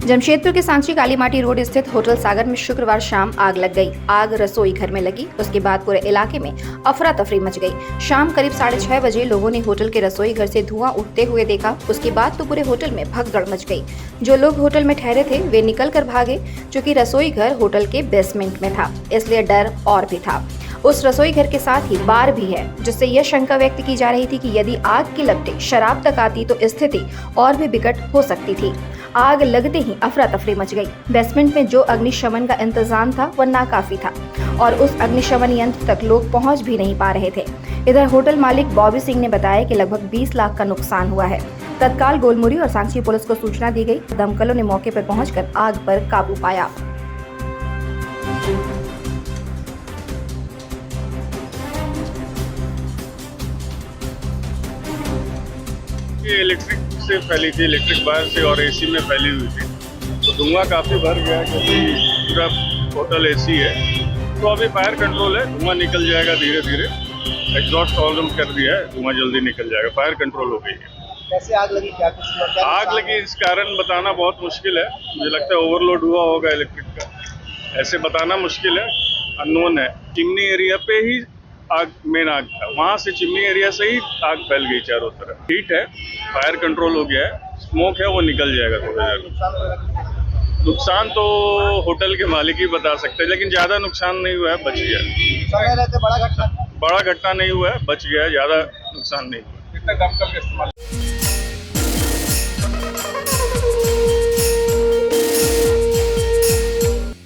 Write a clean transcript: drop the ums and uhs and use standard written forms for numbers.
जमशेदपुर के सांची कालीमाटी रोड स्थित होटल सागर में शुक्रवार शाम आग लग गई। आग रसोई घर में लगी। उसके बाद पूरे इलाके में अफरा तफरी मच गई। शाम करीब 6:30 बजे लोगों ने होटल के रसोई घर से धुआं उठते हुए देखा। उसके बाद तो पूरे होटल में भगदड़ मच गई। जो लोग होटल में ठहरे थे वे निकल कर भागे, चूँकि रसोई घर होटल के बेसमेंट में था, इसलिए डर और भी था। उस रसोई घर के साथ ही बार भी है, जिससे यह शंका व्यक्त की जा रही थी कि यदि आग की लपटें शराब तक आती तो स्थिति और भी बिकट हो सकती थी। आग लगते ही अफरा तफरी मच गई। बेसमेंट में जो अग्निशमन का इंतजाम था वह नाकाफी था और उस अग्निशमन यंत्र तक लोग पहुंच भी नहीं पा रहे थे। इधर होटल मालिक बॉबी सिंह ने बताया कि लगभग 20 लाख का नुकसान हुआ है। तत्काल गोलमुरी और सांची पुलिस को सूचना दी गई। दमकलों ने मौके पर पहुंचकर आग पर काबू पाया। इलेक्ट्रिक से फैली थी, इलेक्ट्रिक वायर से और एसी में फैली हुई थी, तो धुआं काफ़ी भर गया क्योंकि पूरा होटल एसी है। तो अभी फायर कंट्रोल है, धुआं निकल जाएगा धीरे धीरे। एग्जॉस्ट प्रॉब्लम कर दिया है, धुआं जल्दी निकल जाएगा। फायर कंट्रोल हो गई है। कैसे आग लगी, क्या कुछ आग लगी इस कारण बताना बहुत मुश्किल है। मुझे लगता है ओवरलोड हुआ होगा इलेक्ट्रिक का, ऐसे बताना मुश्किल है, अननोन है। चिमनी एरिया पे ही आग मेन आग था, वहाँ से चिमनी एरिया से ही आग फैल गई चारों तरफ। हीट है, फायर कंट्रोल हो गया है, स्मोक है वो निकल जाएगा थोड़ी देर में। नुकसान तो होटल के मालिक ही बता सकते हैं, लेकिन ज़्यादा नुकसान नहीं हुआ है, बच गया। समय रहते बड़ा घटना नहीं हुआ है, बच गया है, ज़्यादा नुकसान नहीं हुआ। कितना दमकल का इस्तेमाल